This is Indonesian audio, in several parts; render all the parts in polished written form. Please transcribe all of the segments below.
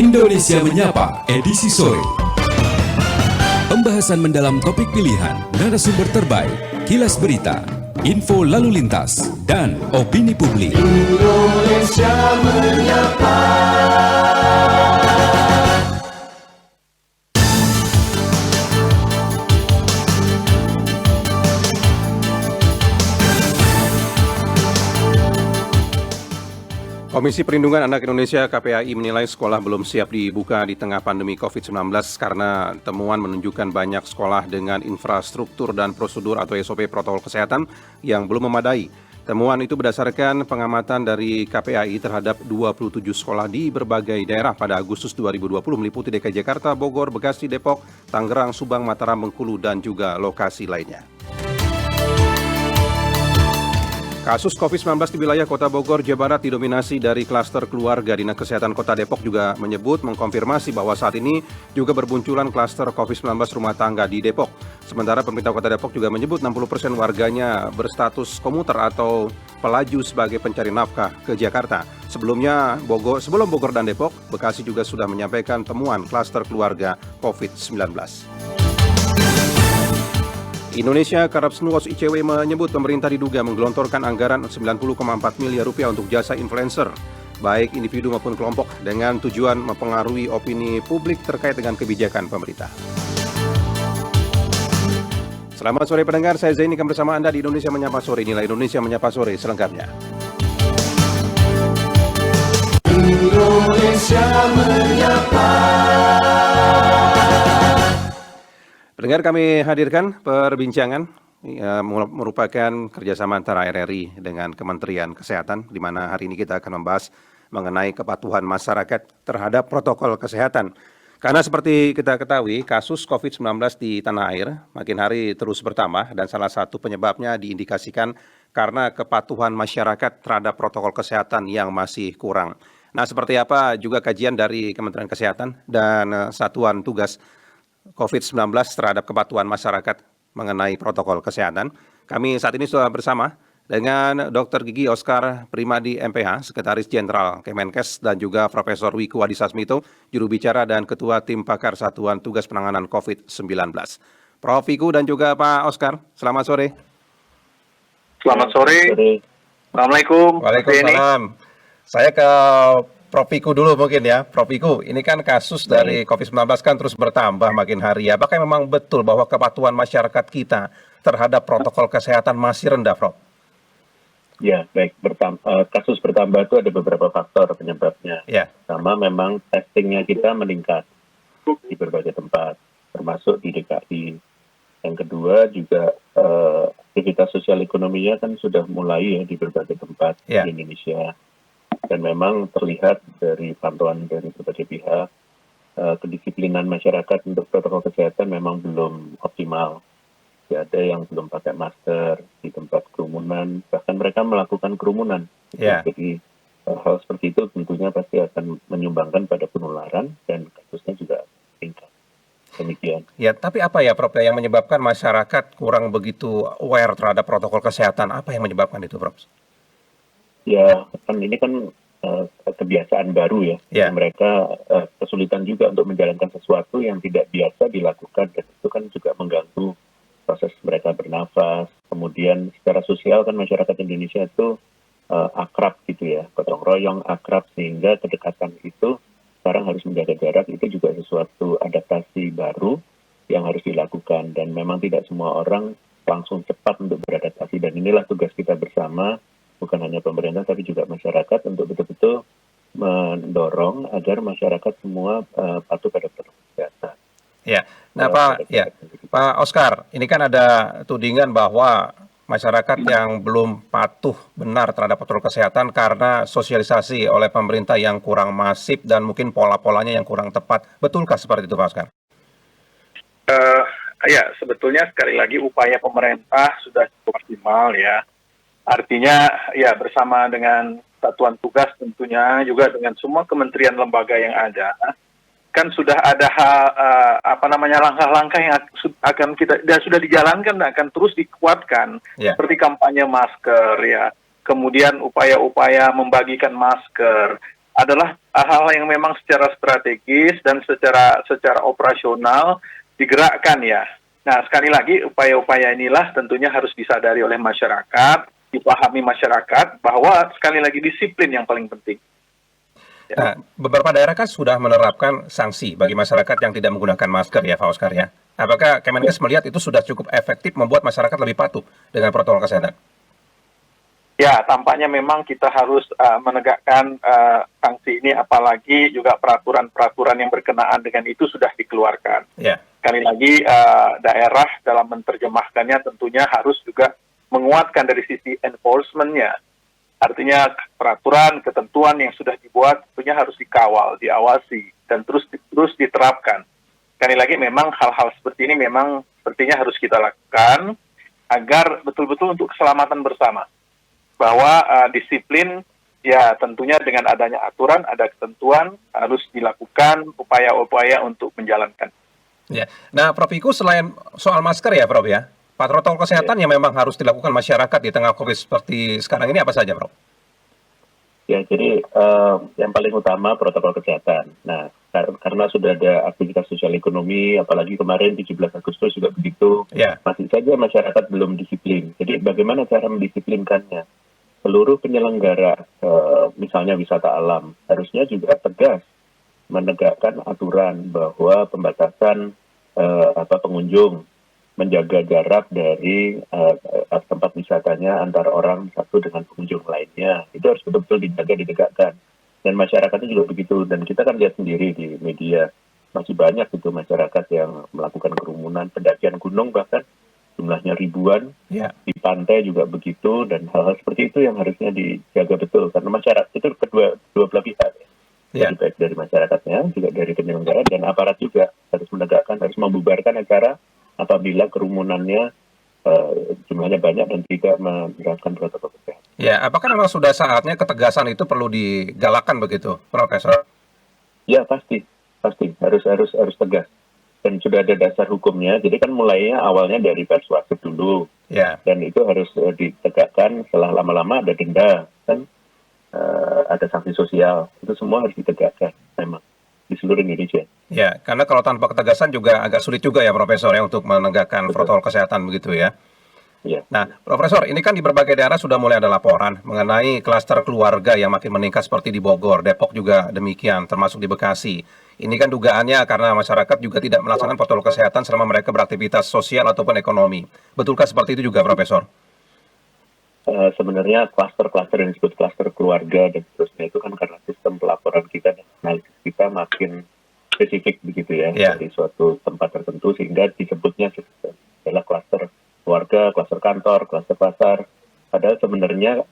Indonesia Menyapa, edisi sore. Pembahasan mendalam topik pilihan, narasumber terbaik, kilas berita, info lalu lintas, dan opini publik. Indonesia Menyapa. Komisi Perlindungan Anak Indonesia (KPAI) menilai sekolah belum siap dibuka di tengah pandemi COVID-19 karena temuan menunjukkan banyak sekolah dengan infrastruktur dan prosedur atau SOP protokol kesehatan yang belum memadai. Temuan itu berdasarkan pengamatan dari KPAI terhadap 27 sekolah di berbagai daerah pada Agustus 2020 meliputi DKI Jakarta, Bogor, Bekasi, Depok, Tangerang, Subang, Mataram, Bengkulu, dan juga lokasi lainnya. Kasus COVID-19 di wilayah Kota Bogor, Jawa Barat didominasi dari klaster keluarga. Dinas Kesehatan Kota Depok juga mengkonfirmasi bahwa saat ini juga berbunculan klaster COVID-19 rumah tangga di Depok. Sementara pemerintah Kota Depok juga menyebut 60% warganya berstatus komuter atau pelaju sebagai pencari nafkah ke Jakarta. Sebelum Bogor dan Depok, Bekasi juga sudah menyampaikan temuan klaster keluarga COVID-19. Indonesia Corruption Watch (ICW) menyebut pemerintah diduga menggelontorkan anggaran 90,4 miliar rupiah untuk jasa influencer, baik individu maupun kelompok, dengan tujuan mempengaruhi opini publik terkait dengan kebijakan pemerintah. Selamat sore pendengar, saya Zaini akan bersama Anda di Indonesia Menyapa Sore. Inilah Indonesia Menyapa Sore selengkapnya. Indonesia Menyapa. Pendengar, kami hadirkan perbincangan merupakan kerjasama antara RRI dengan Kementerian Kesehatan, di mana hari ini kita akan membahas mengenai kepatuhan masyarakat terhadap protokol kesehatan. Karena seperti kita ketahui, kasus COVID-19 di tanah air makin hari terus bertambah dan salah satu penyebabnya diindikasikan karena kepatuhan masyarakat terhadap protokol kesehatan yang masih kurang. Nah, seperti apa juga kajian dari Kementerian Kesehatan dan Satuan Tugas COVID-19 terhadap kepatuhan masyarakat mengenai protokol kesehatan. Kami saat ini sudah bersama dengan Dr. Gigi Oscar Primadi MPH, Sekretaris Jenderal Kemenkes, dan juga Profesor Wiku Adhisa Smito, juru bicara dan Ketua Tim Pakar Satuan Tugas Penanganan COVID-19. Prof. Wiku dan juga Pak Oscar, selamat sore. Selamat sore. Assalamualaikum. Waalaikumsalam. Saya ke Prof. Wiku dulu mungkin ya. Prof. Wiku, ini kan kasus dari COVID-19 kan terus bertambah makin hari ya. Apakah memang betul bahwa kepatuhan masyarakat kita terhadap protokol kesehatan masih rendah, Prof? Ya, baik. Kasus bertambah itu ada beberapa faktor penyebabnya. Ya. Pertama, memang testingnya kita meningkat di berbagai tempat, termasuk di DKI. Yang kedua juga aktivitas sosial ekonominya kan sudah mulai ya di berbagai tempat di Indonesia. Dan memang terlihat dari pantauan dari berbagai pihak, kedisiplinan masyarakat untuk protokol kesehatan memang belum optimal. Ya, ada yang belum pakai masker di tempat kerumunan, bahkan mereka melakukan kerumunan. Jadi hal seperti itu tentunya pasti akan menyumbangkan pada penularan dan kasusnya juga tingkat. Demikian. Ya, tapi apa ya, Prof, yang menyebabkan masyarakat kurang begitu aware terhadap protokol kesehatan? Apa yang menyebabkan itu, Prof? Ya, kan ini kan kebiasaan baru ya. Mereka kesulitan juga untuk menjalankan sesuatu yang tidak biasa dilakukan, dan itu kan juga mengganggu proses mereka bernafas. Kemudian secara sosial kan masyarakat Indonesia itu akrab gitu ya, gotong royong, akrab, sehingga kedekatan itu sekarang harus menjaga jarak. Itu juga sesuatu adaptasi baru yang harus dilakukan, dan memang tidak semua orang langsung cepat untuk beradaptasi, dan inilah tugas kita bersama, bukan hanya pemerintah tapi juga masyarakat, untuk betul-betul mendorong agar masyarakat semua patuh pada protokol kesehatan. Ya, nah Pak Oscar, ini kan ada tudingan bahwa masyarakat yang belum patuh benar terhadap protokol kesehatan karena sosialisasi oleh pemerintah yang kurang masif dan mungkin pola-polanya yang kurang tepat. Betulkah seperti itu, Pak Oscar? Ya, sebetulnya sekali lagi upaya pemerintah sudah cukup optimal ya. Artinya ya bersama dengan satuan tugas tentunya juga dengan semua kementerian lembaga yang ada, kan sudah ada langkah-langkah yang akan kita dan sudah dijalankan dan akan terus dikuatkan, seperti kampanye masker ya, kemudian upaya-upaya membagikan masker, adalah hal-hal yang memang secara strategis dan secara operasional digerakkan ya. Nah, sekali lagi upaya-upaya inilah tentunya harus disadari oleh masyarakat, dipahami masyarakat bahwa sekali lagi disiplin yang paling penting. Ya. Nah, beberapa daerah kan sudah menerapkan sanksi bagi masyarakat yang tidak menggunakan masker ya, Pak Oscar ya. Apakah Kemenkes melihat itu sudah cukup efektif membuat masyarakat lebih patuh dengan protokol kesehatan? Ya, tampaknya memang kita harus menegakkan sanksi ini, apalagi juga peraturan-peraturan yang berkenaan dengan itu sudah dikeluarkan. Ya. Sekali lagi, daerah dalam menerjemahkannya tentunya harus juga menguatkan dari sisi enforcement-nya. Artinya peraturan, ketentuan yang sudah dibuat tentunya harus dikawal, diawasi, dan terus diterapkan. Sekali lagi memang hal-hal seperti ini memang sepertinya harus kita lakukan agar betul-betul untuk keselamatan bersama. Bahwa disiplin ya tentunya dengan adanya aturan, ada ketentuan, harus dilakukan upaya-upaya untuk menjalankan. Ya. Nah, Prof. Iku selain soal masker ya, Prof ya, protokol kesehatan yang memang harus dilakukan masyarakat di tengah COVID seperti sekarang ini apa saja, Prof? Ya, jadi yang paling utama protokol kesehatan. Nah, karena sudah ada aktivitas sosial ekonomi, apalagi kemarin 17 Agustus juga begitu, masih saja masyarakat belum disiplin. Jadi bagaimana cara mendisiplinkannya? Seluruh penyelenggara, misalnya wisata alam, harusnya juga tegas menegakkan aturan bahwa pembatasan pengunjung, menjaga jarak dari tempat wisatanya antara orang satu dengan pengunjung lainnya. Itu harus betul-betul dijaga, ditegakkan. Dan masyarakatnya juga begitu. Dan kita kan lihat sendiri di media, masih banyak itu masyarakat yang melakukan kerumunan, pendakian gunung bahkan jumlahnya ribuan, di pantai juga begitu, dan hal-hal seperti itu yang harusnya dijaga betul. Karena masyarakat itu kedua belah pihak. Jadi baik dari masyarakatnya, juga dari penyelenggara, dan aparat juga harus menegakkan, harus membubarkan acara apabila kerumunannya jumlahnya banyak dan tidak menerapkan protokol kesehatan. Ya, apakah memang sudah saatnya ketegasan itu perlu digalakkan begitu, Profesor? Ya, pasti harus tegas. Dan sudah ada dasar hukumnya, jadi kan mulainya awalnya dari persuasif dulu. Dan itu harus ditegakkan, setelah lama-lama ada denda, kan ada sanksi sosial, itu semua harus ditegakkan memang di seluruh Indonesia. Ya, karena kalau tanpa ketegasan juga agak sulit juga ya, Profesor, ya, untuk menegakkan protokol kesehatan begitu ya. Nah, Profesor, ini kan di berbagai daerah sudah mulai ada laporan mengenai klaster keluarga yang makin meningkat seperti di Bogor, Depok juga demikian, termasuk di Bekasi. Ini kan dugaannya karena masyarakat juga tidak melaksanakan protokol kesehatan selama mereka beraktivitas sosial ataupun ekonomi. Betulkah seperti itu juga, Profesor? Sebenarnya klaster-klaster yang disebut klaster keluarga dan seterusnya itu kan karena sistem pelaporan kita dan analisis kita makin spesifik begitu ya, dari suatu tempat tertentu sehingga disebutnya adalah klaster keluarga, klaster kantor, klaster pasar. Padahal sebenarnya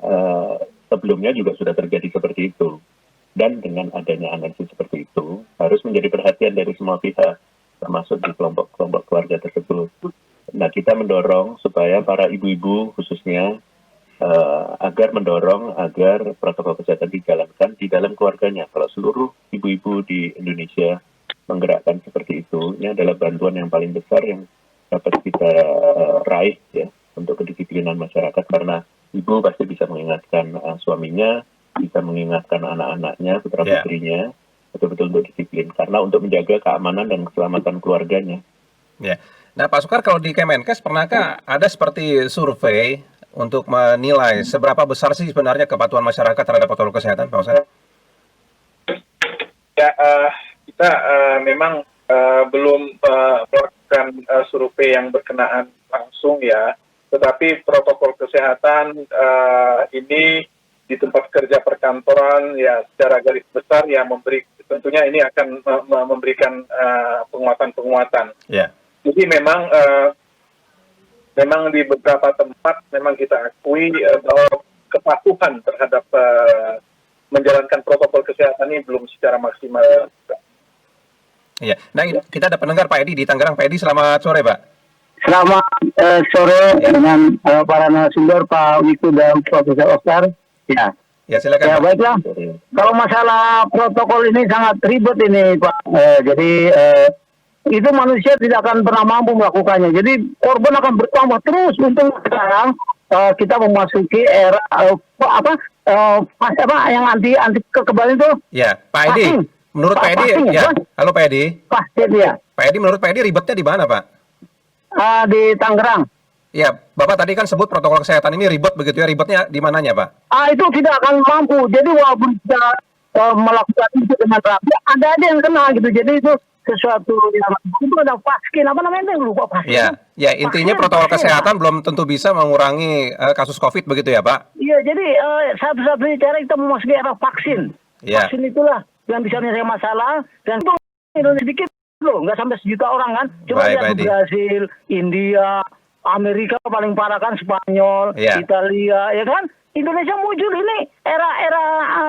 sebelumnya juga sudah terjadi seperti itu. Dan dengan adanya analisis seperti itu harus menjadi perhatian dari semua pihak, termasuk di kelompok-kelompok keluarga tersebut. Nah, kita mendorong supaya para ibu-ibu khususnya agar protokol kesehatan dijalankan di dalam keluarganya. Kalau seluruh ibu-ibu di Indonesia menggerakkan seperti itu, ini adalah bantuan yang paling besar yang dapat kita raih ya untuk kedisiplinan masyarakat, karena ibu pasti bisa mengingatkan suaminya, bisa mengingatkan anak-anaknya, putra-putrinya, betul-betul untuk disiplin, karena untuk menjaga keamanan dan keselamatan keluarganya. Nah, Pak Sukar, kalau di Kemenkes pernahkah ada seperti survei untuk menilai seberapa besar sih sebenarnya kepatuhan masyarakat terhadap protokol kesehatan, Pak Sukar? Ya, kita memang belum melakukan survei yang berkenaan langsung ya, tetapi protokol kesehatan ini di tempat kerja perkantoran ya secara garis besar ya tentunya ini akan memberikan penguatan-penguatan. Jadi memang di beberapa tempat memang kita akui bahwa kepatuhan terhadap menjalankan protokol kesehatan ini belum secara maksimal. Nah kita ada pendengar Pak Edi di Tangerang. Pak Edi, selamat sore, Pak. Selamat sore dengan para narasumber Pak Wiku dan Profesor Oscar. Ya silakan. Ya, baiklah. Kalau masalah protokol ini sangat ribet ini, Pak. Jadi itu manusia tidak akan pernah mampu melakukannya. Jadi korban akan bertambah terus. Untuk sekarang kita memasuki era apa yang anti kekebalan itu Ya, Pak Edi. vaksin. Menurut Pak Edi, Vaksin, ya. kan? Halo Pak Edi. Pasti dia Pak Edi, menurut Pak Edi ribetnya di mana, Pak? di Tangerang. Ya, Bapak tadi kan sebut protokol kesehatan ini ribet begitu ya. Ribetnya di mananya, Pak? Itu tidak akan mampu. Jadi walaupun kita melakukan itu dengan rapi, ada aja yang kena gitu. Jadi itu sesuatu yang itu ada vaksin apa namanya itu lupa vaksin. Ya, intinya Vaksin, protokol vaksin. kesehatan belum tentu bisa mengurangi kasus COVID begitu ya, Pak? Iya, jadi satu-satunya cara kita memasuki era vaksin. Iya. Vaksin itulah yang bisa menyelesaikan masalah dan itu Indonesia sedikit loh, nggak sampai sejuta orang kan. Coba Baik, lihat Pak di Edi. Brasil, India, Amerika paling parah kan, Spanyol, Iya. Italia, ya kan? Indonesia muncul ini era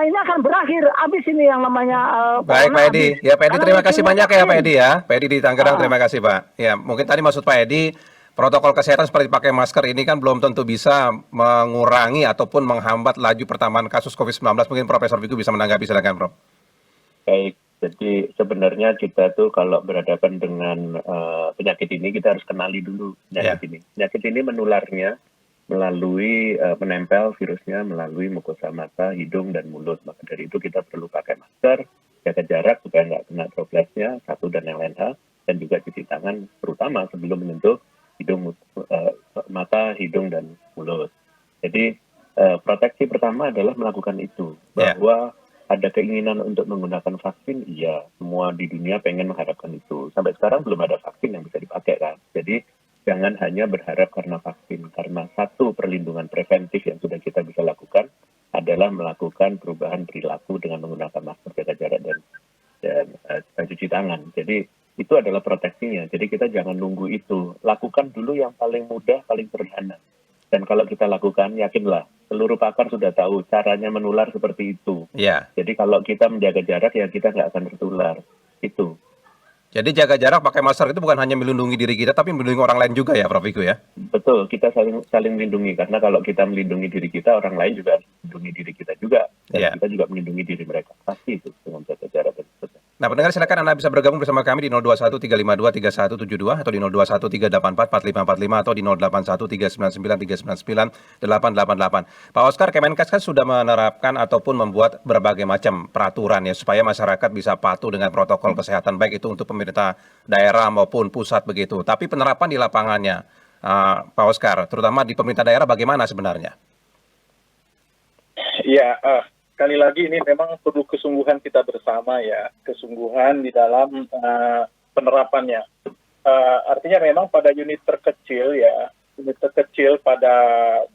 ini akan berakhir. Habis ini yang namanya Baik corona Pak Edi, habis. ya Pak Edi Karena terima itu kasih semua banyak ya vaksin. Pak Edi ya. Pak Edi di Tangerang Ah. terima kasih Pak. Ya mungkin tadi maksud Pak Edi protokol kesehatan seperti pakai masker ini kan belum tentu bisa mengurangi ataupun menghambat laju pertambahan kasus COVID-19. Mungkin Profesor Viku bisa menanggapi, silakan Prof. Baik, jadi sebenarnya kita tuh kalau berhadapan dengan penyakit ini kita harus kenali dulu penyakit ini. Penyakit ini menularnya melalui menempel virusnya melalui mukosa mata, hidung dan mulut. Maka dari itu kita perlu pakai masker, jaga jarak supaya nggak kena dropletnya satu dan yang lain hal, dan juga cuci tangan terutama sebelum menyentuh hidung, mata, hidung dan mulut. Jadi proteksi pertama adalah melakukan itu, bahwa ada keinginan untuk menggunakan vaksin, iya, semua di dunia pengen mengharapkan itu. Sampai sekarang belum ada vaksin yang bisa dipakai kan. Jadi jangan hanya berharap karena vaksin, karena satu perlindungan preventif yang sudah kita bisa lakukan adalah melakukan perubahan perilaku dengan menggunakan masker, jaga jarak dan cuci tangan. Jadi itu adalah proteksinya. Jadi kita jangan nunggu itu. Lakukan dulu yang paling mudah, paling sederhana. Dan kalau kita lakukan, yakinlah seluruh pakar sudah tahu caranya menular seperti itu. Ya. Jadi kalau kita menjaga jarak, ya kita nggak akan tertular. Itu. Jadi jaga jarak pakai masker itu bukan hanya melindungi diri kita, tapi melindungi orang lain juga ya Prof. Viku ya? Betul, kita saling melindungi. Karena kalau kita melindungi diri kita, orang lain juga harus melindungi diri kita juga. Dan kita juga melindungi diri mereka. Pasti itu dengan jaga jarak dan seterusnya. Nah, pendengar silakan Anda bisa bergabung bersama kami di 0213523172 atau di 0213844545 atau di 081399399888. Pak Oscar, Kemenkes kan sudah menerapkan ataupun membuat berbagai macam peraturan ya supaya masyarakat bisa patuh dengan protokol kesehatan baik itu untuk pemerintah daerah maupun pusat begitu. Tapi penerapan di lapangannya, Pak Oscar, terutama di pemerintah daerah bagaimana sebenarnya? Ya, sekali lagi ini memang perlu kesungguhan kita bersama ya, kesungguhan di dalam penerapannya. Artinya memang pada unit terkecil ya, unit terkecil pada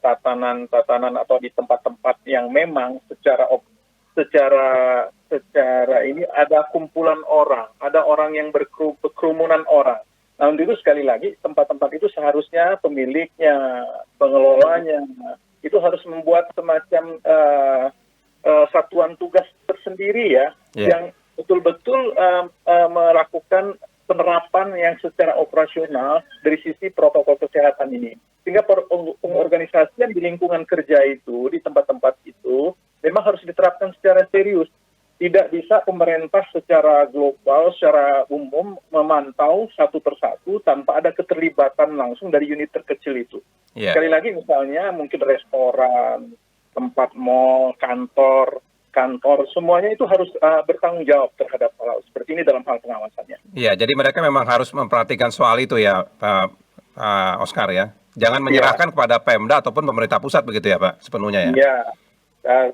tatanan atau di tempat-tempat yang memang secara ini ada kumpulan orang, ada orang yang berkerumunan orang. Nah, untuk itu sekali lagi tempat-tempat itu seharusnya pemiliknya, pengelolanya itu harus membuat semacam satuan tugas tersendiri ya, yang betul-betul melakukan penerapan yang secara operasional dari sisi protokol kesehatan ini. Sehingga pengorganisasian di lingkungan kerja itu, di tempat-tempat itu, memang harus diterapkan secara serius. Tidak bisa pemerintah secara global, secara umum memantau satu persatu tanpa ada keterlibatan langsung dari unit terkecil itu. Sekali lagi misalnya mungkin restoran, tempat mall, kantor, semuanya itu harus bertanggung jawab terhadap hal seperti ini dalam hal pengawasannya. Iya, jadi mereka memang harus memperhatikan soal itu ya, Pak Oscar ya. Jangan menyerahkan kepada Pemda ataupun pemerintah pusat begitu ya, Pak, sepenuhnya ya. Iya,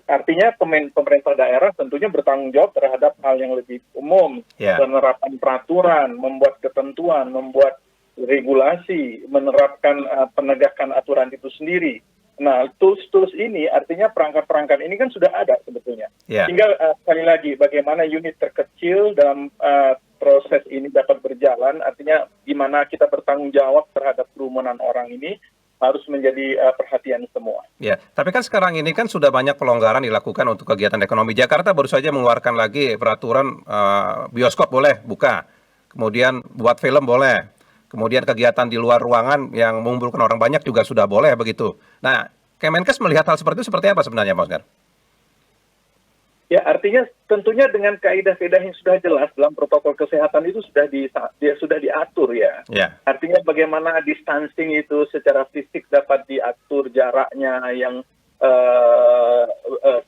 artinya pemerintah daerah tentunya bertanggung jawab terhadap hal yang lebih umum, penerapan peraturan, membuat ketentuan, membuat regulasi, menerapkan penegakan aturan itu sendiri. Nah, tools ini artinya perangkat-perangkat ini kan sudah ada sebetulnya. Tinggal sekali lagi bagaimana unit terkecil dalam proses ini dapat berjalan, artinya di mana kita bertanggung jawab terhadap kerumunan orang ini harus menjadi perhatian semua. Ya, tapi kan sekarang ini kan sudah banyak pelonggaran dilakukan untuk kegiatan ekonomi. Jakarta baru saja mengeluarkan lagi peraturan bioskop boleh buka, kemudian buat film boleh. Kemudian kegiatan di luar ruangan yang mengumpulkan orang banyak juga sudah boleh begitu. Nah, Kemenkes melihat hal seperti itu seperti apa sebenarnya, Pak Oscar? Ya, artinya tentunya dengan kaidah-kaidah yang sudah jelas dalam protokol kesehatan itu sudah diatur ya. Artinya bagaimana distancing itu secara fisik dapat diatur, jaraknya yang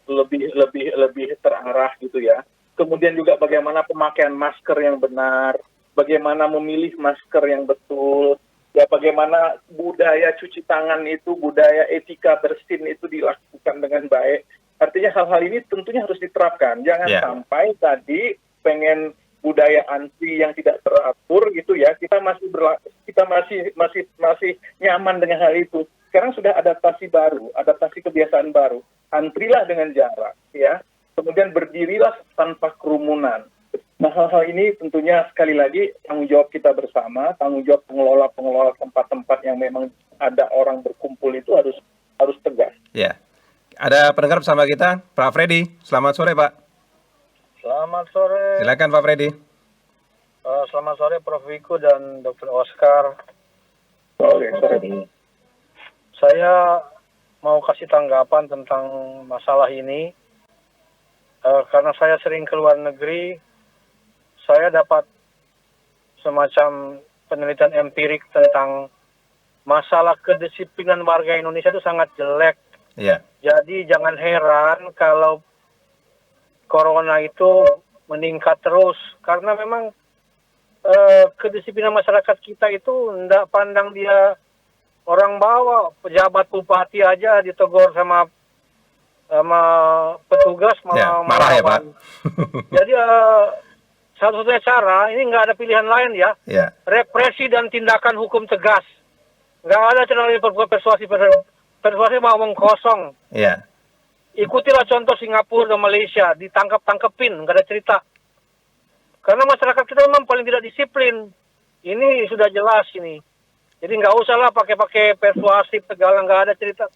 lebih terarah gitu ya. Kemudian juga bagaimana pemakaian masker yang benar, bagaimana memilih masker yang betul, ya bagaimana budaya cuci tangan itu, budaya etika bersin itu dilakukan dengan baik. Artinya hal-hal ini tentunya harus diterapkan. Jangan sampai tadi pengen budaya antri yang tidak teratur gitu ya, kita masih nyaman dengan hal itu. Sekarang sudah adaptasi baru, adaptasi kebiasaan baru. Antrilah dengan jarak, ya. Kemudian berdirilah tanpa kerumunan. Nah, hal-hal ini tentunya sekali lagi tanggung jawab kita bersama, tanggung jawab pengelola tempat-tempat yang memang ada orang berkumpul itu harus tegas. Ya. Ada pendengar bersama kita, Pak Freddy. Selamat sore, Pak. Selamat sore. Silakan, Pak Freddy. Selamat sore, Prof. Wiku dan Dr. Oscar. Sore. Saya mau kasih tanggapan tentang masalah ini. Karena saya sering ke luar negeri, saya dapat semacam penelitian empirik tentang masalah kedisiplinan warga Indonesia itu sangat jelek. Iya. Jadi jangan heran kalau corona itu meningkat terus. Karena memang kedisiplinan masyarakat kita itu tidak pandang dia orang bawah. Pejabat bupati aja ditegur sama petugas malah marah ya, Pak. Jadi satu-satunya cara, ini nggak ada pilihan lain ya. Represi dan tindakan hukum tegas. Nggak ada cara lain persuasi mau ngomong kosong. Ikutilah contoh Singapura dan Malaysia, ditangkap-tangkepin, nggak ada cerita. Karena masyarakat kita memang paling tidak disiplin. Ini sudah jelas ini. Jadi nggak usah lah pakai persuasif segala, nggak ada cerita.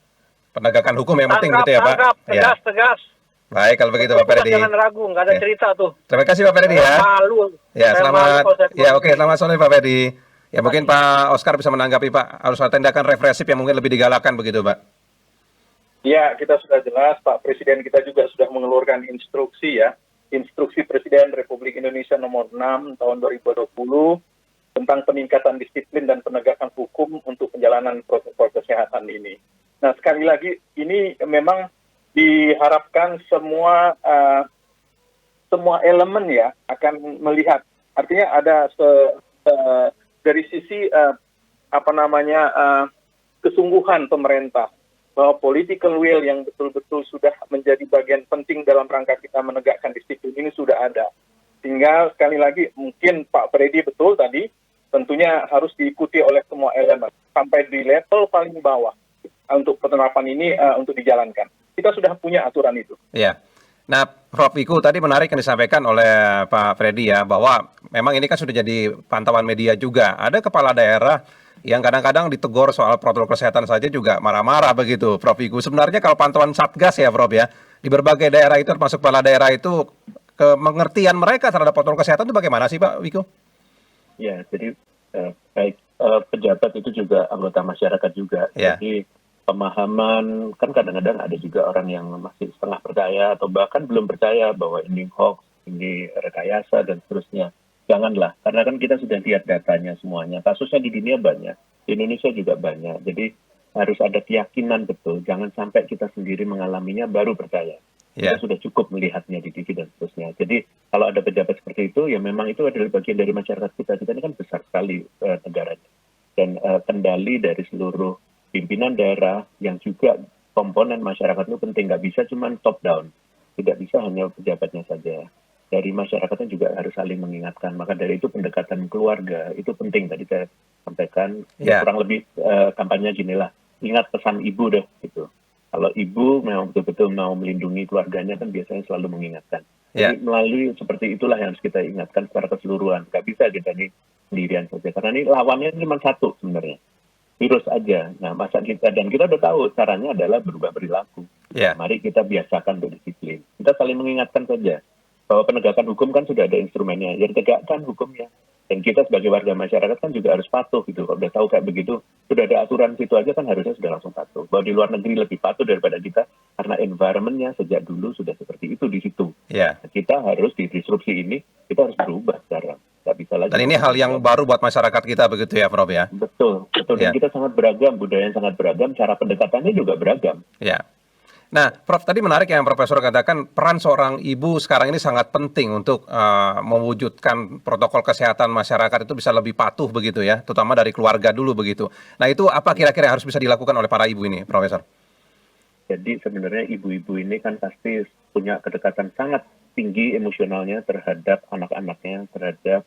Penegakan hukum yang penting gitu ya, Pak? Tegas. Baik, kalau begitu Pak Ferdi. Jangan ragu, nggak ada cerita tuh. Terima kasih Pak Ferdi ya. Malu. Selamat sore Pak Ferdi. Ya mungkin Pak Oscar bisa menanggapi Pak, harus ada tindakan represif yang mungkin lebih digalakkan begitu Pak. Ya, kita sudah jelas, Pak Presiden kita juga sudah mengeluarkan instruksi ya. Instruksi Presiden Republik Indonesia nomor 6 tahun 2020 tentang peningkatan disiplin dan penegakan hukum untuk penjalanan protokol kesehatan ini. Nah, sekali lagi, ini memang diharapkan semua elemen ya akan melihat. Artinya ada dari sisi kesungguhan pemerintah bahwa political will yang betul-betul sudah menjadi bagian penting dalam rangka kita menegakkan disiplin ini sudah ada. Tinggal sekali lagi mungkin Pak Freddy betul tadi, tentunya harus diikuti oleh semua elemen sampai di level paling bawah untuk penerapan ini untuk dijalankan. Kita sudah punya aturan itu. Iya. Nah, Prof. Wiku tadi menarik yang disampaikan oleh Pak Freddy ya, bahwa memang ini kan sudah jadi pantauan media juga. Ada kepala daerah yang kadang-kadang ditegur soal protokol kesehatan saja juga marah-marah begitu, Prof. Wiku. Sebenarnya kalau pantauan Satgas ya, Prof. ya, di berbagai daerah itu termasuk kepala daerah itu, kemengertian mereka terhadap protokol kesehatan itu bagaimana sih, Pak Wiku? Ya, jadi baik pejabat itu juga anggota masyarakat juga. Jadi pemahaman, kan kadang-kadang ada juga orang yang masih setengah percaya atau bahkan belum percaya bahwa ini hoax, ini rekayasa dan seterusnya. Janganlah, karena kan kita sudah lihat datanya semuanya. Kasusnya di dunia banyak, di Indonesia juga banyak. Jadi harus ada keyakinan betul, jangan sampai kita sendiri mengalaminya baru percaya. Kita sudah cukup melihatnya di TV dan seterusnya. Jadi kalau ada pejabat seperti itu, ya memang itu adalah bagian dari masyarakat kita. Kita ini kan besar sekali negaranya. Dan kendali dari seluruh pimpinan daerah yang juga komponen masyarakat itu penting, nggak bisa cuma top down, tidak bisa hanya pejabatnya saja. Dari masyarakatnya juga harus saling mengingatkan. Maka dari itu pendekatan keluarga itu penting. Tadi saya sampaikan kurang lebih kampanye ginilah, ingat pesan ibu deh gitu. Kalau ibu memang betul-betul mau melindungi keluarganya kan biasanya selalu mengingatkan. Jadi melalui seperti itulah yang harus kita ingatkan secara keseluruhan. Nggak bisa kita ini sendirian saja, karena ini lawannya cuma satu sebenarnya, virus aja. Nah, masa kita, dan kita udah tahu caranya adalah berubah perilaku. Mari kita biasakan berdisiplin. Kita saling mengingatkan saja bahwa penegakan hukum kan sudah ada instrumennya, yang tegakkan hukumnya. Dan kita sebagai warga masyarakat kan juga harus patuh gitu. Kalau udah tahu kayak begitu, sudah ada aturan situ aja kan harusnya sudah langsung patuh. Bahwa di luar negeri lebih patuh daripada kita, karena environment-nya sejak dulu sudah seperti itu di situ. Nah, kita harus di disrupsi ini, kita harus berubah sekarang. Nggak bisa lagi. Dan ini hal yang baru buat masyarakat kita begitu ya, Prof. ya? Betul. Dan kita sangat beragam, budaya yang sangat beragam, cara pendekatannya juga beragam. Nah, Prof, tadi menarik yang Profesor katakan peran seorang ibu sekarang ini sangat penting untuk mewujudkan protokol kesehatan masyarakat itu bisa lebih patuh begitu ya, terutama dari keluarga dulu begitu. Nah, itu apa kira-kira yang harus bisa dilakukan oleh para ibu ini, Profesor? Jadi sebenarnya ibu-ibu ini kan pasti punya kedekatan sangat tinggi emosionalnya terhadap anak-anaknya, terhadap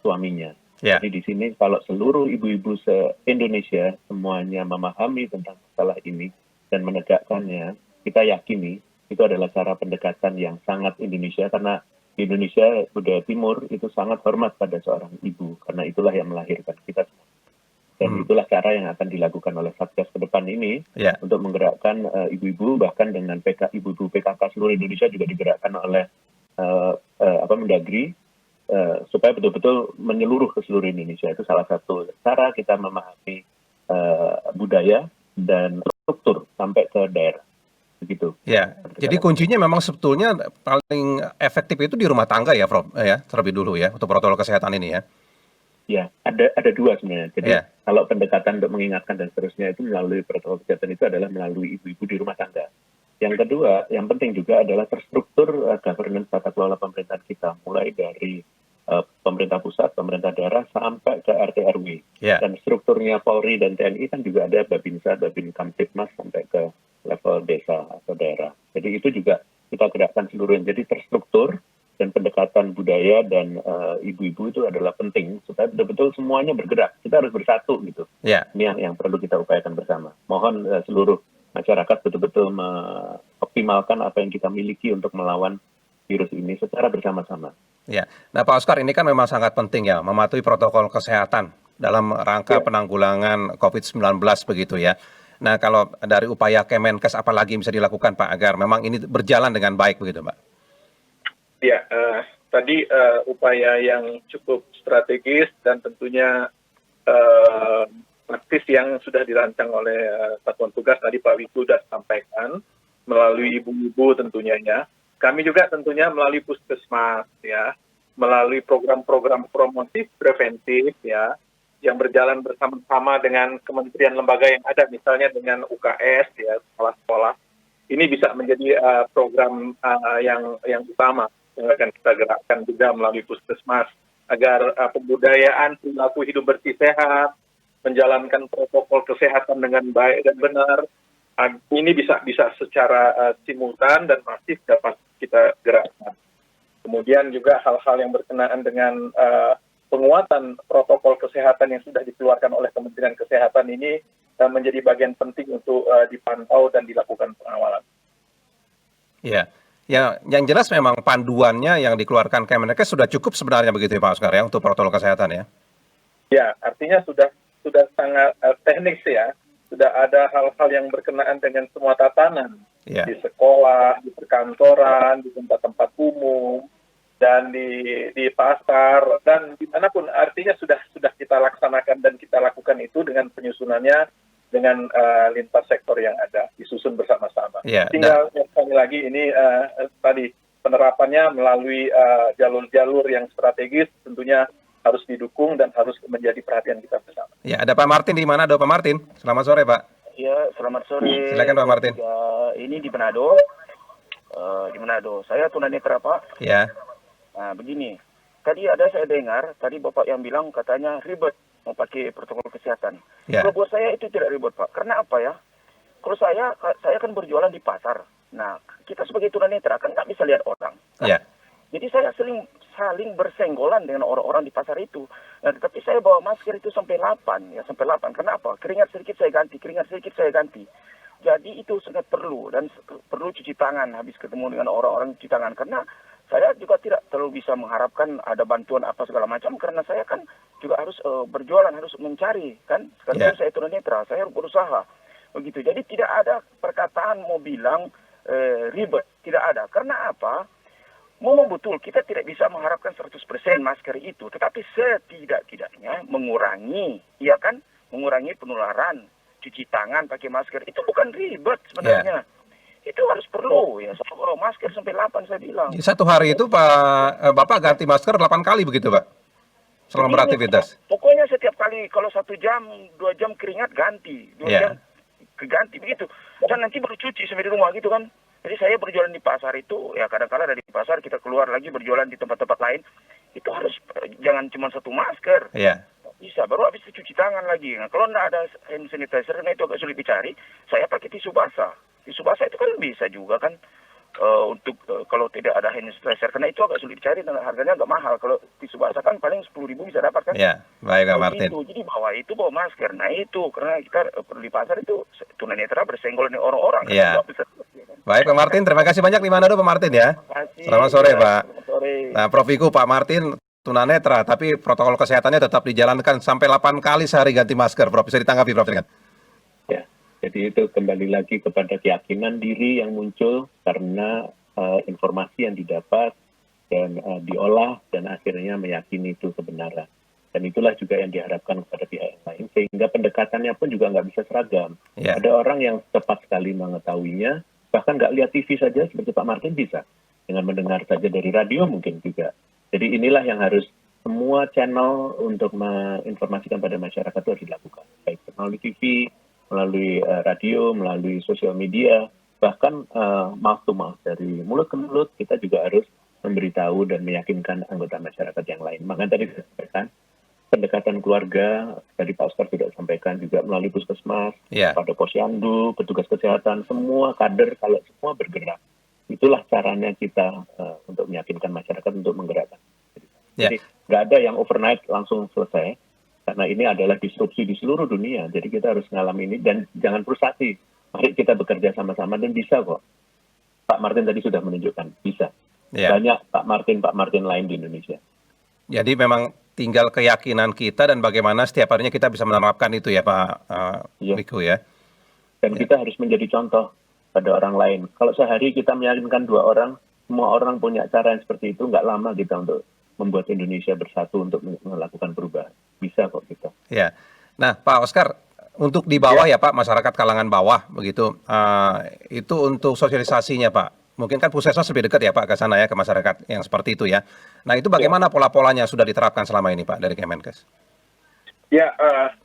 suaminya. Jadi di sini kalau seluruh ibu-ibu se-Indonesia semuanya memahami tentang masalah ini dan menegakkannya, kita yakini itu adalah cara pendekatan yang sangat Indonesia, karena di Indonesia budaya timur itu sangat hormat pada seorang ibu, karena itulah yang melahirkan kita semua. Dan itulah cara yang akan dilakukan oleh Satgas ke depan ini untuk menggerakkan ibu-ibu, bahkan dengan ibu-ibu PKK seluruh Indonesia juga digerakkan oleh Mendagri, supaya betul-betul menyeluruh ke seluruh Indonesia. Itu salah satu cara kita memahami budaya dan struktur sampai ke daerah. Begitu. Ya, jadi kuncinya memang sebetulnya paling efektif itu di rumah tangga ya, Prof, ya, terlebih dulu ya, untuk protokol kesehatan ini ya. Ya, ada dua sebenarnya. Jadi kalau pendekatan untuk mengingatkan dan seterusnya itu melalui protokol kesehatan itu adalah melalui ibu-ibu di rumah tangga. Yang kedua, yang penting juga adalah terstruktur governance tata kelola pemerintahan kita, mulai dari pemerintah pusat, pemerintah daerah, sampai ke RT RW. Dan strukturnya Polri dan TNI kan juga ada Babinsa, Babin Kamtibmas, sampai ke level desa atau daerah. Jadi itu juga kita gerakkan seluruhnya. Jadi terstruktur dan pendekatan budaya dan ibu-ibu itu adalah penting supaya betul-betul semuanya bergerak. Kita harus bersatu gitu. Ini yang perlu kita upayakan bersama. Mohon seluruh masyarakat betul-betul mengoptimalkan apa yang kita miliki untuk melawan virus ini secara bersama-sama. Ya, nah Pak Oscar, ini kan memang sangat penting ya, mematuhi protokol kesehatan dalam rangka penanggulangan COVID-19 begitu ya. Nah, kalau dari upaya Kemenkes apalagi bisa dilakukan Pak agar memang ini berjalan dengan baik begitu Pak? Ya, tadi upaya yang cukup strategis dan tentunya praktis yang sudah dirancang oleh Satuan Tugas tadi Pak Wiku sudah sampaikan melalui ibu-ibu tentunya ya. Kami juga tentunya melalui puskesmas ya, melalui program-program promotif preventif ya, yang berjalan bersama-sama dengan kementerian lembaga yang ada, misalnya dengan UKS ya, sekolah-sekolah. Ini bisa menjadi program yang utama yang akan kita gerakkan juga melalui puskesmas agar pembudayaan perilaku hidup bersih sehat, menjalankan protokol kesehatan dengan baik dan benar, ini bisa secara simultan dan masif dapat kita gerakkan. Kemudian juga hal-hal yang berkenaan dengan penguatan protokol kesehatan yang sudah dikeluarkan oleh Kementerian Kesehatan ini menjadi bagian penting untuk dipantau dan dilakukan pengawalan. Ya, yang jelas memang panduannya yang dikeluarkan Kemenkes sudah cukup sebenarnya begitu ya Pak Oscar ya untuk protokol kesehatan ya? Ya, artinya sudah sangat teknis ya. Sudah ada hal-hal yang berkenaan dengan semua tatanan di sekolah, di perkantoran, di tempat-tempat umum, dan di pasar dan dimanapun. Artinya sudah kita laksanakan dan kita lakukan itu dengan penyusunannya dengan lintas sektor yang ada, disusun bersama-sama. Tinggal sekali lagi ini tadi penerapannya melalui jalur-jalur yang strategis tentunya harus didukung dan harus menjadi perhatian kita bersama. Ya, ada Pak Martin di mana? Ada Pak Martin. Selamat sore, Pak. Ya, selamat sore. Silakan Pak Martin. Ini di Manado. Saya tunanetra, Pak. Ya. Nah, begini. Tadi saya dengar, tadi Bapak yang bilang katanya ribet mau pakai protokol kesehatan. Kalau buat saya itu tidak ribet, Pak. Karena apa ya? Kalau saya kan berjualan di pasar. Nah, kita sebagai tunanetra kan nggak bisa lihat orang. Kan? Jadi saya saling bersenggolan dengan orang-orang di pasar itu. Nah, tetapi saya bawa masker itu sampai 8. Kenapa? Keringat sedikit saya ganti. Jadi itu sangat perlu dan perlu cuci tangan habis ketemu dengan orang-orang cuci tangan. Karena saya juga tidak terlalu bisa mengharapkan ada bantuan apa segala macam karena saya kan juga harus berjualan, harus mencari kan. Sekarang saya tunanetra, saya harus berusaha. Begitu. Jadi tidak ada perkataan mau bilang ribet, tidak ada. Karena apa? Memang betul, kita tidak bisa mengharapkan 100% masker itu, tetapi setidak-tidaknya mengurangi penularan, cuci tangan, pakai masker, itu bukan ribet sebenarnya. Itu harus perlu, ya. Masker sampai 8 saya bilang. Di satu hari itu Bapak ganti masker 8 kali begitu, Pak? Selama beraktivitas? Pokoknya setiap kali, kalau 1 jam, 2 jam keringat ganti. 2 jam keganti begitu. Dan nanti baru cuci sampai di rumah gitu kan. Jadi saya berjualan di pasar itu, ya kadang-kadang dari pasar kita keluar lagi berjualan di tempat-tempat lain, itu harus jangan cuma satu masker. Iya. Bisa, baru habis itu cuci tangan lagi. Nah, kalau nggak ada hand sanitizer, nah itu agak sulit dicari, saya pakai tisu basah. Tisu basah itu kan bisa juga kan, untuk kalau tidak ada hand sanitizer, karena itu agak sulit dicari dan harganya agak mahal. Kalau tisu basah kan paling 10.000 bisa dapat kan. Iya, baik Kak Martin. Itu, jadi bawa masker. Nah itu, karena kita perlu di pasar itu tunanetra bersenggol dengan orang-orang. Iya. Kan? Baik Pak Martin, terima kasih banyak di Manado Pak Martin ya. Selamat sore Pak. Selamat sore. Nah Prof Wiku, Pak Martin tunanetra, tapi protokol kesehatannya tetap dijalankan sampai 8 kali sehari ganti masker. Prof, bisa ditanggapi Prof? Ya, jadi itu kembali lagi kepada keyakinan diri yang muncul karena informasi yang didapat dan diolah dan akhirnya meyakini itu kebenaran. Dan itulah juga yang diharapkan kepada pihak yang lain, sehingga pendekatannya pun juga nggak bisa seragam. Ya. Ada orang yang tepat sekali mengetahuinya, bahkan nggak lihat TV saja seperti Pak Martin bisa. Dengan mendengar saja dari radio mungkin juga. Jadi inilah yang harus semua channel untuk menginformasikan pada masyarakat itu harus dilakukan. Baik melalui TV, melalui radio, melalui sosial media, bahkan mouth to mouth, dari mulut ke mulut kita juga harus memberitahu dan meyakinkan anggota masyarakat yang lain. Maka tadi saya sampaikan, pendekatan keluarga, tadi Pak Oscar juga sampaikan juga melalui puskesmas, pada posyandu, petugas kesehatan, semua kader, kalau semua bergerak. Itulah caranya kita untuk meyakinkan masyarakat untuk menggerakkan. Jadi nggak ada yang overnight langsung selesai, karena ini adalah disrupsi di seluruh dunia. Jadi kita harus mengalami ini dan jangan frustasi. Mari kita bekerja sama-sama dan bisa kok. Pak Martin tadi sudah menunjukkan, bisa. Banyak Pak Martin lain di Indonesia. Jadi memang tinggal keyakinan kita dan bagaimana setiap harinya kita bisa menerapkan itu ya Pak Wiku ya. Dan kita harus menjadi contoh pada orang lain. Kalau sehari kita meyakinkan 2 orang, semua orang punya cara yang seperti itu, nggak lama kita untuk membuat Indonesia bersatu untuk melakukan perubahan. Bisa kok kita. Ya. Nah Pak Oscar, untuk di bawah ya Pak, masyarakat kalangan bawah begitu, itu untuk sosialisasinya Pak. Mungkin kan Puskesmas lebih dekat ya Pak ke sana ya, ke masyarakat yang seperti itu ya. Nah itu bagaimana pola-polanya sudah diterapkan selama ini Pak dari Kemenkes? Ya,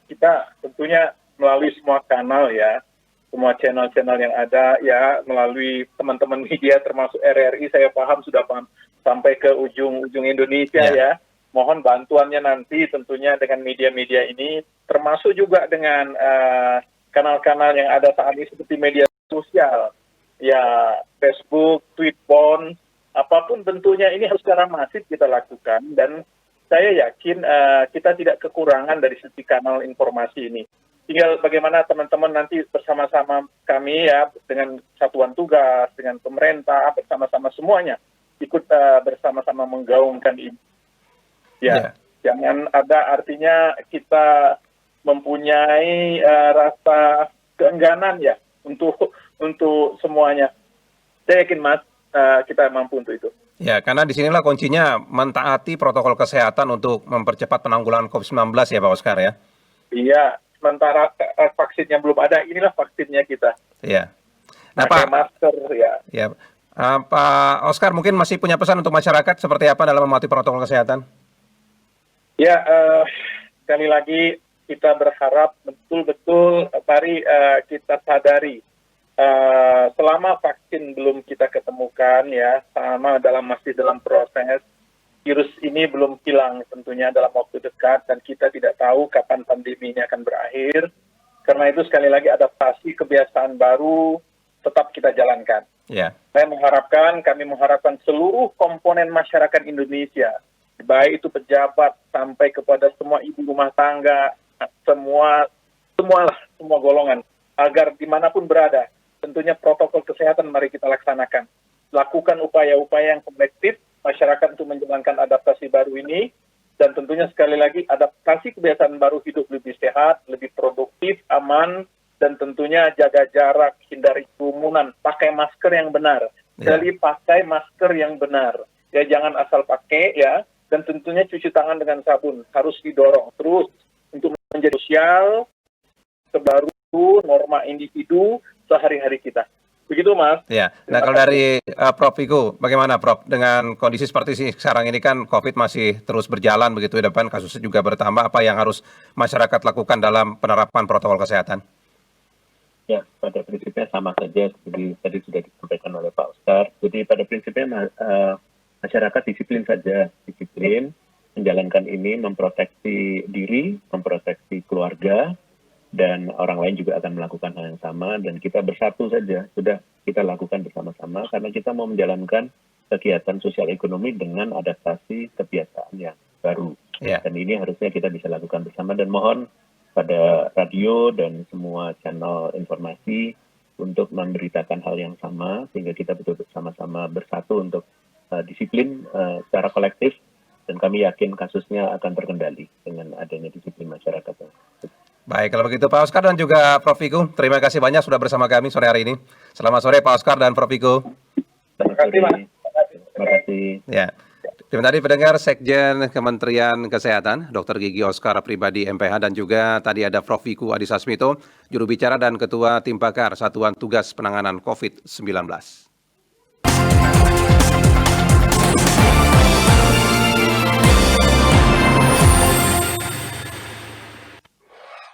kita tentunya melalui semua kanal ya, semua channel-channel yang ada ya, melalui teman-teman media termasuk RRI, saya paham sudah sampai ke ujung Indonesia ya. Mohon bantuannya nanti tentunya dengan media-media ini, termasuk juga dengan kanal-kanal yang ada saat ini seperti media sosial. Ya, Facebook, Tweetbon, apapun bentuknya ini harus secara masif kita lakukan, dan saya yakin kita tidak kekurangan dari sisi kanal informasi ini. Tinggal bagaimana teman-teman nanti bersama-sama kami ya, dengan satuan tugas, dengan pemerintah, bersama-sama semuanya ikut bersama-sama menggaungkan ini. Ya, jangan ada artinya kita mempunyai rasa keengganan ya untuk semuanya. Saya yakin Mas, kita mampu untuk itu. Ya, karena disinilah kuncinya mentaati protokol kesehatan untuk mempercepat penanggulangan COVID-19 ya Pak Oscar ya. Iya, sementara vaksinnya belum ada, inilah vaksinnya kita. Iya. Nah pakai Pak, masker ya. Ya, Pak Oscar mungkin masih punya pesan untuk masyarakat seperti apa dalam mematuhi protokol kesehatan? Ya, sekali lagi kita berharap betul-betul mari kita sadari selama vaksin belum kita ketemukan ya, masih dalam proses, virus ini belum hilang tentunya dalam waktu dekat, dan kita tidak tahu kapan pandemi ini akan berakhir. Karena itu sekali lagi adaptasi kebiasaan baru tetap kita jalankan. Kami mengharapkan seluruh komponen masyarakat Indonesia, baik itu pejabat sampai kepada semua ibu rumah tangga, semua golongan, agar dimanapun berada, tentunya protokol kesehatan mari kita laksanakan. Lakukan upaya-upaya yang kolektif masyarakat untuk menjalankan adaptasi baru ini, dan tentunya sekali lagi adaptasi kebiasaan baru hidup lebih sehat, lebih produktif, aman, dan tentunya jaga jarak, hindari kerumunan, pakai masker yang benar. Jadi pakai masker yang benar. Ya, jangan asal pakai ya, dan tentunya cuci tangan dengan sabun harus didorong terus untuk menjadi sosial, baru norma individu sehari-hari kita. Begitu Mas. Ya. Nah kalau dari Prof Wiku, bagaimana Prof dengan kondisi seperti sekarang ini kan COVID masih terus berjalan begitu, depan kasusnya juga bertambah, apa yang harus masyarakat lakukan dalam penerapan protokol kesehatan? Ya, pada prinsipnya sama saja seperti tadi sudah disampaikan oleh Pak Oscar. Jadi pada prinsipnya masyarakat disiplin saja, disiplin menjalankan ini, memproteksi diri, memproteksi keluarga, dan orang lain juga akan melakukan hal yang sama, dan kita bersatu saja, sudah kita lakukan bersama-sama karena kita mau menjalankan kegiatan sosial ekonomi dengan adaptasi kebiasaan yang baru. Dan ini harusnya kita bisa lakukan bersama, dan mohon pada radio dan semua channel informasi untuk memberitakan hal yang sama sehingga kita betul bersama-sama bersatu untuk disiplin secara kolektif, dan kami yakin kasusnya akan terkendali dengan adanya disiplin masyarakat. Baik, kalau begitu Pak Oscar dan juga Prof. Wiku, terima kasih banyak sudah bersama kami sore hari ini. Selamat sore Pak Oscar dan Prof. Wiku. Terima kasih, Pak. Terima kasih. Ya. Terima tadi pendengar Sekjen Kementerian Kesehatan, Dr. Gigi Oscar Pribadi MPH, dan juga tadi ada Prof. Wiku Adhisa Smito, juru bicara dan ketua tim pakar Satuan Tugas Penanganan COVID-19.